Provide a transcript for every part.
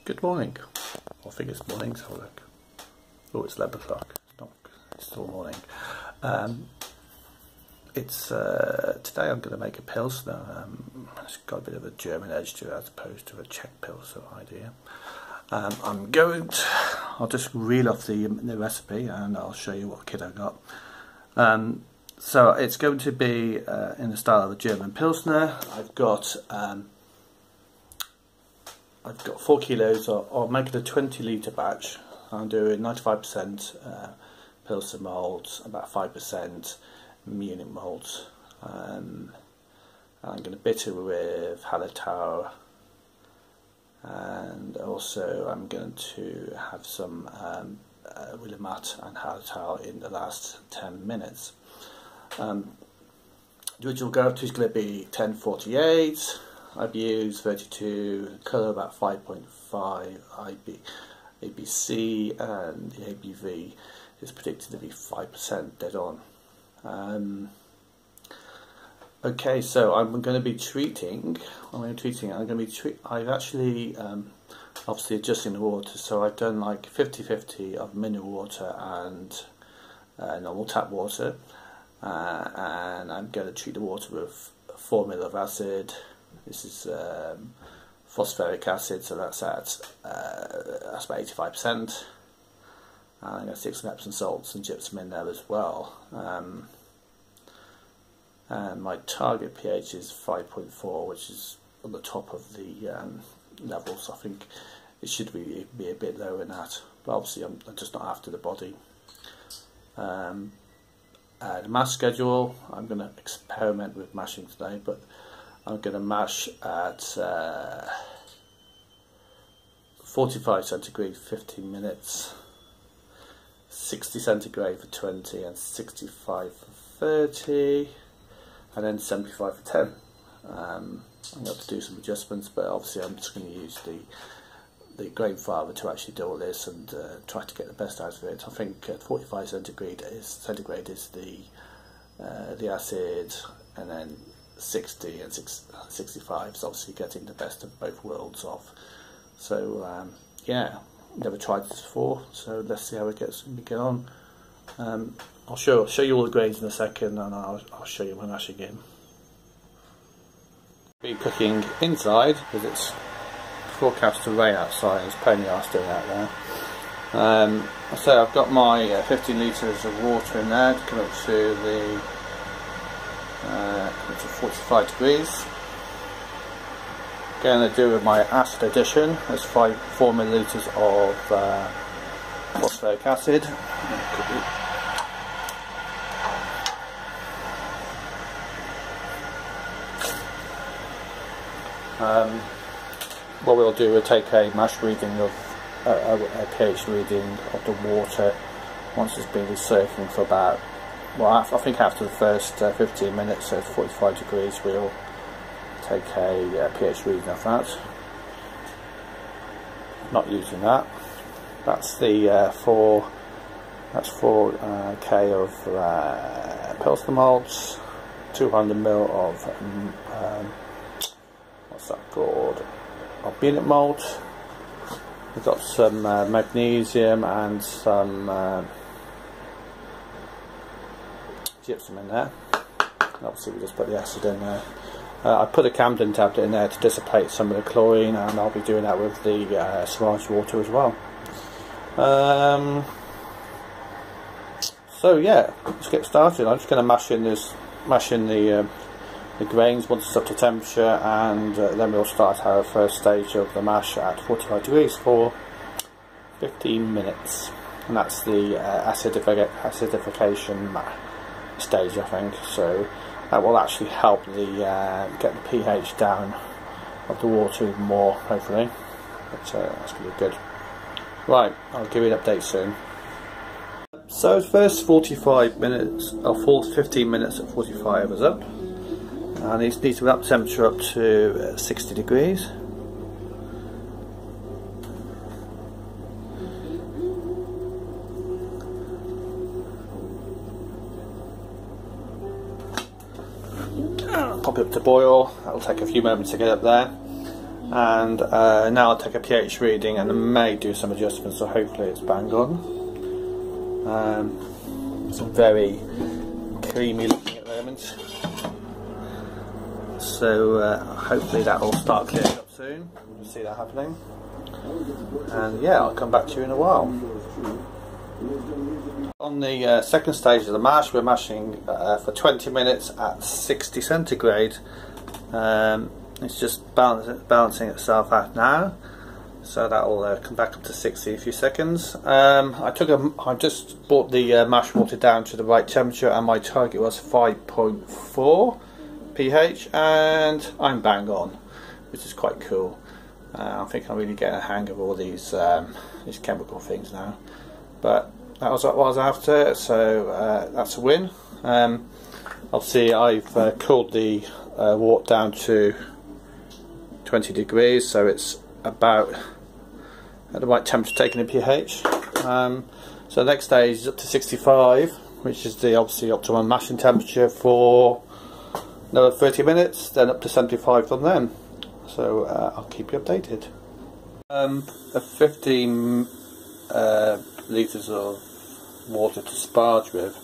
Good morning. I think it's morning, so look. Oh, it's 11 o'clock. It's not. It's still morning. Today I'm going to make a Pilsner. It's got a bit of a German edge to it as opposed to a Czech Pilsner idea. I'll just reel off the recipe and I'll show you what kit I got. So it's going to be in the style of a German Pilsner. I've got 4 kilos. I'll make it a 20 litre batch. I'm doing 95% Pilsner Malt, about 5% Munich Malt. I'm going to bitter with Hallertau, and also I'm going to have some Willemette and Hallertau in the last 10 minutes. The original go-to is going to be 1048. IBUs 32, colour about 5.5, ABC, and the ABV is predicted to be 5% dead on. Okay, so I'm going to be treating. I've actually obviously adjusting the water, so I've done like 50-50 of mineral water and normal tap water, and I'm going to treat the water with 4 ml of acid. This is phosphoric acid, so that's about 85%. I'm going to stick some Epsom salts and gypsum in there as well. And my target pH is 5.4, which is on the top of the levels. I think it should be a bit lower than that, but obviously I'm just not after the body. The mash schedule, I'm going to experiment with mashing today, but I'm going to mash at 45 centigrade for 15 minutes, 60 centigrade for 20, and 65 for 30, and then 75 for 10. I'm going to have to do some adjustments, but obviously I'm just going to use the Grainfather to actually do all this and try to get the best out of it. I think at 45 centigrade is the acid, and then 60 and 65 is obviously getting the best of both worlds off. So yeah, never tried this before, so let's see how we get on. I'll show you all the grains in a second, and I'll show you when mashing in. Be cooking inside because it's forecast to rain outside. It's pain in the arse doing out there. So I've got my 15 litres of water in there to come up to the 45 degrees. Going to do with my acid addition. There's 4 millilitres of phosphoric acid. What we'll do, we'll take a mash reading of a pH reading of the water once it's been recirculating for about, well, I think after the first 15 minutes, so 45 degrees, we'll take a pH reading of that. Not using that. That's the 4K of Pilsner Malt, 200 ml of what's that called? Of Munich Malt. We've got some magnesium and some gypsum in there. And obviously we just put the acid in there. I put a Camden tablet in there to dissipate some of the chlorine, and I'll be doing that with the Siraj water as well. So yeah, let's get started. I'm just going to mash in the grains once it's up to temperature, and then we'll start our first stage of the mash at 45 degrees for 15 minutes, and that's the acidification stage, I think. So that will actually help get the pH down of the water even more, hopefully. But that's going to be good. Right, I'll give you an update soon. So the first 15 minutes at 45 is up, and it needs to be up temperature up to 60 degrees. Pop it up to boil. That'll take a few moments to get up there. and now I'll take a pH reading and I may do some adjustments, so hopefully it's bang on. It's very creamy looking at the moment, so hopefully that will start clearing up soon. You'll see that happening, and yeah, I'll come back to you in a while. On the second stage of the mash, we're mashing for 20 minutes at 60 centigrade. It's just balancing itself out now, so that will come back up to 60 in a few seconds. I just brought the mash water down to the right temperature, and my target was 5.4 pH, and I'm bang on, which is quite cool. I think I'm really getting a hang of all these chemical things now, but that was what I was after, so that's a win. Obviously I've cooled the water down to 20 degrees, so it's about at the right temperature taking the pH. So the next stage is up to 65, which is the obviously optimum mashing temperature for another 30 minutes, then up to 75 from then. So I'll keep you updated. 15 litres of water to sparge with,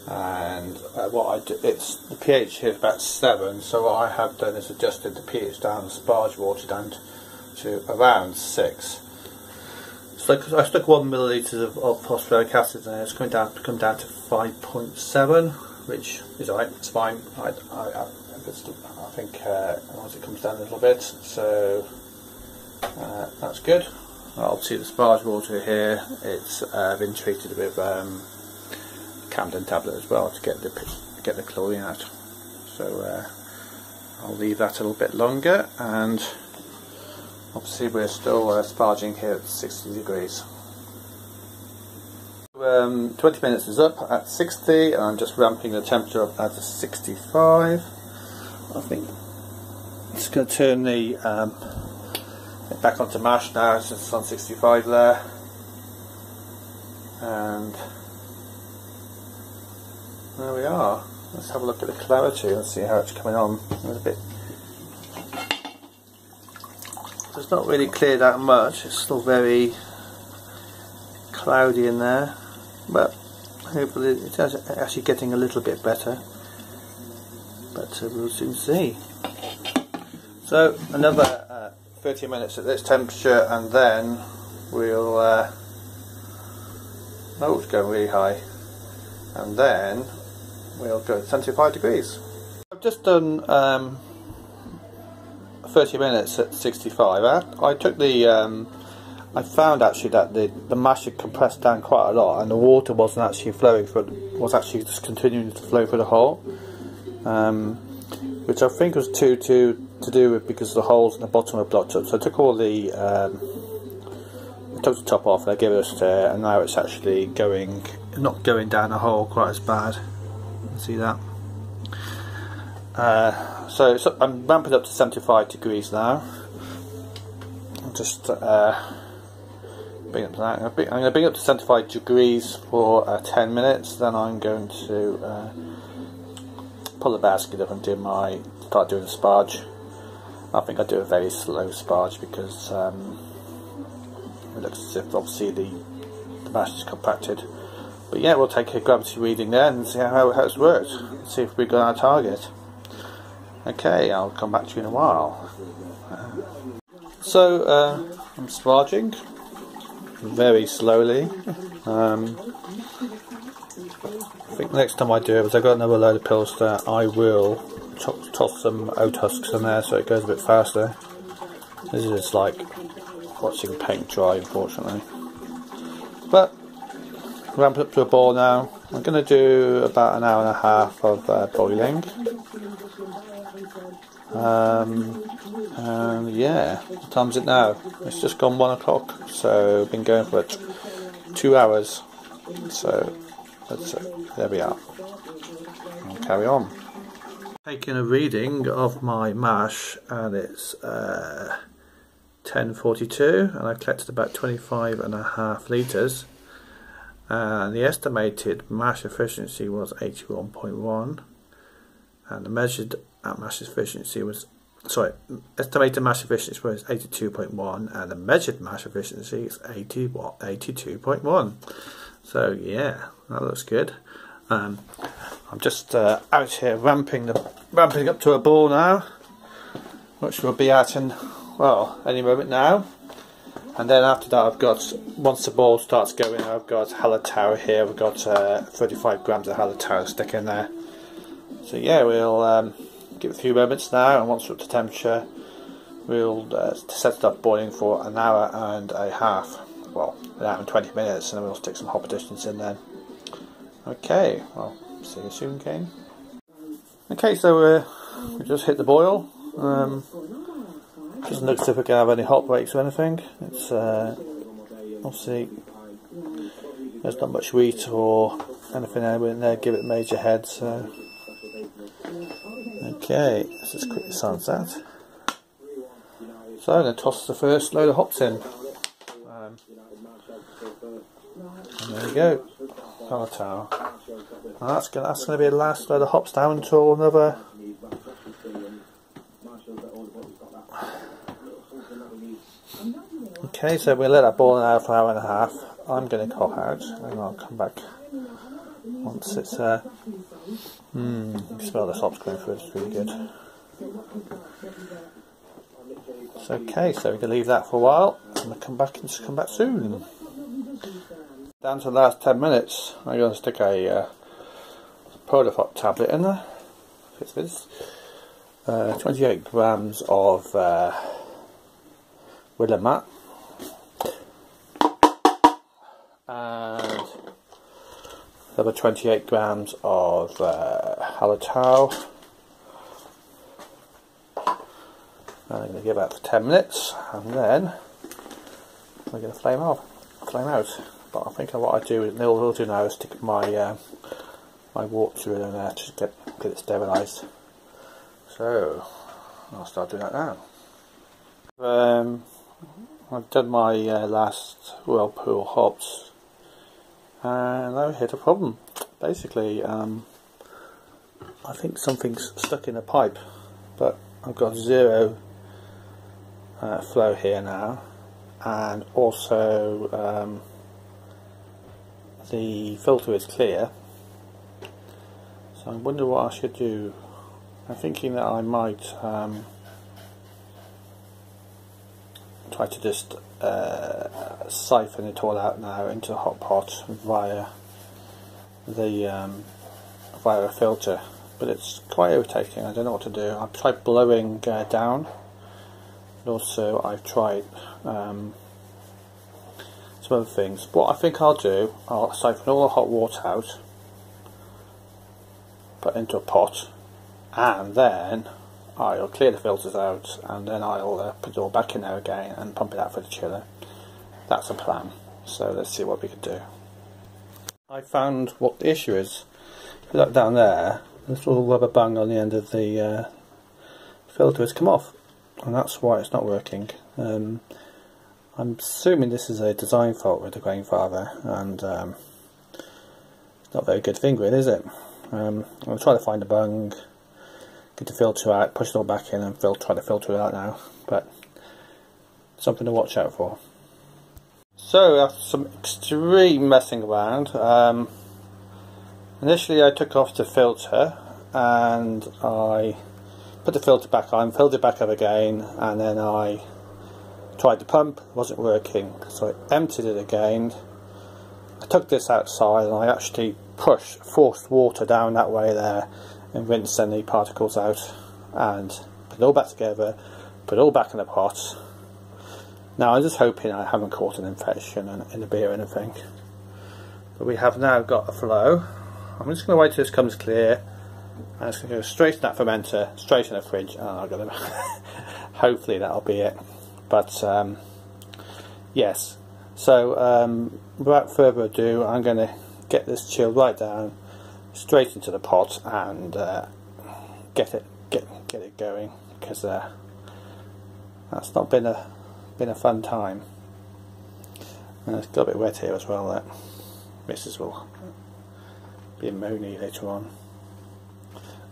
and what I do, the pH here is about 7, so what I have done is adjusted the pH down, the sparge water down to around 6. So I stuck 1 milliliter of phosphoric acid in there. It's come down to 5.7, which is alright. It's fine. I think once it comes down a little bit, so that's good. Obviously the sparge water here, it's been treated with Camden tablet as well to get the chlorine out. So I'll leave that a little bit longer, and obviously we're still sparging here at 60 degrees. 20 minutes is up at 60, and I'm just ramping the temperature up now to 65. I think it's going to turn the back onto mash now, since it's on 65 there, and there we are. Let's have a look at the clarity and see how it's coming on. It's not really cleared out much, it's still very cloudy in there, but hopefully it's actually getting a little bit better, but we'll soon see. So another 30 minutes at this temperature, and then we'll oh, it's going really high, and then we'll go to 75 degrees. I've just done 30 minutes at 65. I took the I found actually that the mash had compressed down quite a lot, and the water wasn't actually flowing was actually just continuing to flow through the hole, which I think was to do with because the holes in the bottom are blocked up. So I took all the took the top off, and I gave it a stir, and now it's actually not going down the hole quite as bad. You can see that. So I'm ramping up to 75 degrees now. I'm just bring up to that. I'm going to bring up to 75 degrees for 10 minutes. Then I'm going to pull the basket up and start doing the sparge. I think I do a very slow sparge because it looks as if obviously the mash is compacted. But yeah, we'll take a gravity reading there and see how it's worked. See if we've got our target. Okay, I'll come back to you in a while. So I'm sparging very slowly. I think the next time I do it, if I've got another load of Pilsner, I will toss some oat husks in there so it goes a bit faster. This is like watching paint dry, unfortunately. But ramp it up to a boil now. I'm going to do about an hour and a half of boiling. And yeah, what time is it now? It's just gone 1 o'clock, so I've been going for 2 hours. So there we are. I'll carry on. Taking a reading of my mash, and it's 10:42, and I've collected about 25.5 litres. And the estimated mash efficiency was 81.1, and the measured mash efficiency was sorry, estimated mash efficiency was 82.1 and the measured mash efficiency is 82.1. So yeah, that looks good. I'm just out here ramping up to a ball now, which will be out in, well, any moment now. And then after that, I've got, once the ball starts going, I've got hallertau here. I've got 35 grams of hallertau stick in there. So yeah, we'll give it a few moments now, and once we're up to temperature, we'll set it up boiling for an hour and a half. Well, an hour and 20 minutes, and then we'll stick some hop additions in then. Okay, well, see you soon, Kane. Okay, so we just hit the boil. Doesn't look as if we're going to have any hot breaks or anything. It's obviously there's not much wheat or anything in there. Give it major head. So okay, let's just quickly silence that. So I'm going to toss the first load of hops in. And there you go, hallertau. And that's going to be the last load of hops down until another. Okay, so we'll let that boil an hour for an hour and a half. I'm going to cough out, and I'll come back once it's you can smell the hops going through. It's really good. It's okay, so we can leave that for a while, and we'll come back soon. Down to the last 10 minutes. I'm going to stick a Podafot tablet in there. Fits this. 28 grams of Willemette. And another 28 grams of hallertau. And I'm going to give that for 10 minutes, and then we're going to flame out. But I think what I do is, we'll do now is stick my my water in there to get it sterilised. So I'll start doing that now. I've done my last whirlpool hops, and I hit a problem. Basically, I think something's stuck in the pipe, but I've got zero flow here now, and also the filter is clear. So I wonder what I should do. I'm thinking that I might try to just siphon it all out now into the hot pot via a filter, but it's quite irritating. I don't know what to do. I've tried blowing down, and also I've tried some other things. What I think I'll do, I'll siphon all the hot water out, put it into a pot, and then I'll clear the filters out, and then I'll put it all back in there again and pump it out for the chiller. That's a plan. So let's see what we can do. I found what the issue is. If you look down there, this little rubber bung on the end of the filter has come off, and that's why it's not working. I'm assuming this is a design fault with the Grainfather, and it's not a very good fingering, is it? I'm going to try to find a bung, get the filter out, push it all back in, and try to filter it out now. But something to watch out for. So after some extreme messing around, initially I took off the filter and I put the filter back on, filled it back up again, and then I tried the pump. It wasn't working, so I emptied it again. I took this outside and I actually forced water down that way there and rinsed any particles out, and put it all back together, put it all back in the pot. Now I'm just hoping I haven't caught an infection in the beer or anything, but we have now got a flow. I'm just going to wait till this comes clear, and it's going to go straight in that fermenter, straight in the fridge, and I'm going to hopefully that'll be it. But yes, so without further ado, I'm going to get this chilled right down, straight into the pot, and get it going, because that's not been a fun time. And it's got a bit wet here as well. That Mrs. will be moany later on.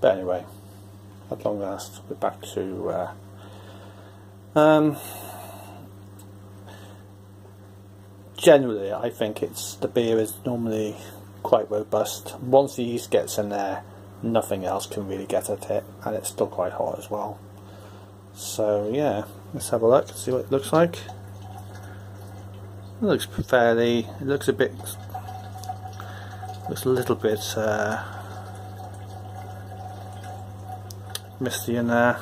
But anyway, at long last we're back to generally I think the beer is normally quite robust. Once the yeast gets in there, nothing else can really get at it, and it's still quite hot as well. So yeah, let's have a look, see what it looks like. It looks a little bit misty in there,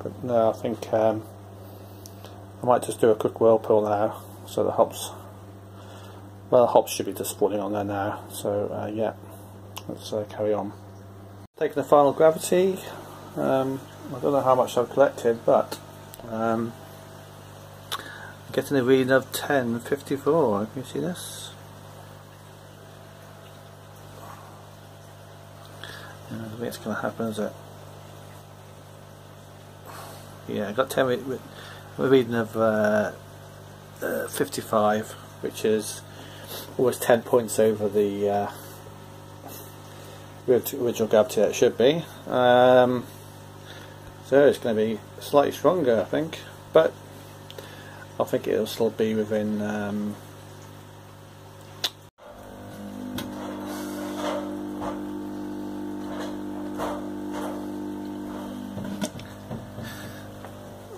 but no, I think I might just do a quick whirlpool now, so the hops should be just falling on there now. So yeah, let's carry on. Taking the final gravity. I don't know how much I've collected, but getting a reading of 10.54. Can you see this? I don't think it's going to happen, is it? Yeah, I got a reading of 55, which is almost 10 points over the original gravity that it should be. So it's going to be slightly stronger, I think, but I think it'll still be within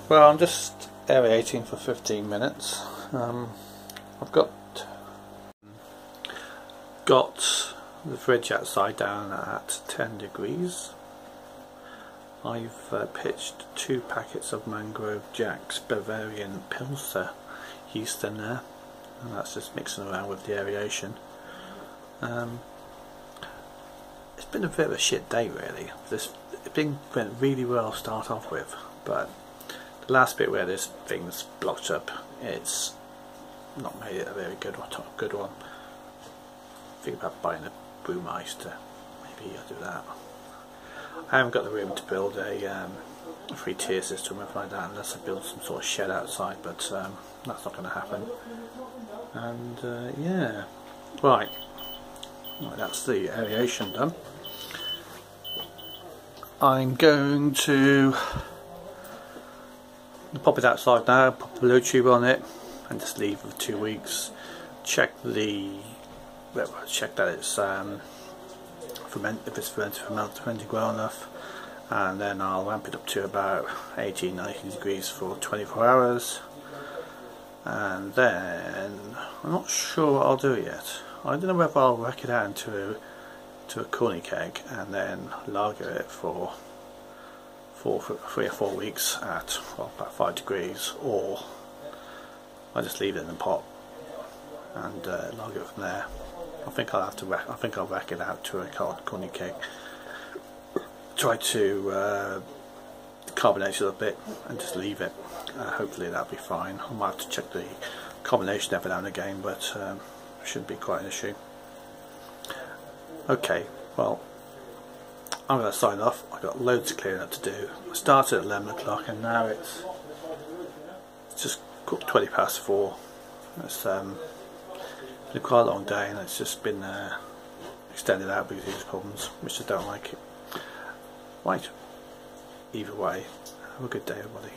well, I'm just aerating for 15 minutes. I've got the fridge outside down at 10 degrees. I've pitched 2 packets of Mangrove Jack's Bavarian Pilsner yeast in there, and that's just mixing around with the aeration. It's been a bit of a shit day really. It went really well to start off with, but the last bit where this thing's blocked up, it's not made it a very good one. Think about buying a brewmeister, maybe I'll do that. I haven't got the room to build a 3-tier system or anything like that unless I build some sort of shed outside, but that's not going to happen. And yeah, right, that's the aeration done. I'm going to pop it outside now, pop the blue tube on it, and just leave for 2 weeks. Check that it's if it's fermented well enough, and then I'll ramp it up to about 18-19 degrees for 24 hours, and then I'm not sure what I'll do yet. I don't know whether I'll rack it out into a corny keg and then lager it for 3 or 4 weeks at about 5 degrees, or I just leave it in the pot and lager it from there. I think I'll rack it out to a corny keg. Try to carbonate it a bit and just leave it. Hopefully that'll be fine. I might have to check the combination every now and again, but shouldn't be quite an issue. Okay, well, I'm going to sign off. I've got loads of clearing up to do. I started at 11 o'clock and now it's just 20 past 4. It's been quite a long day, and it's just been extended out because of these problems, which I don't like it. Right, either way, have a good day everybody.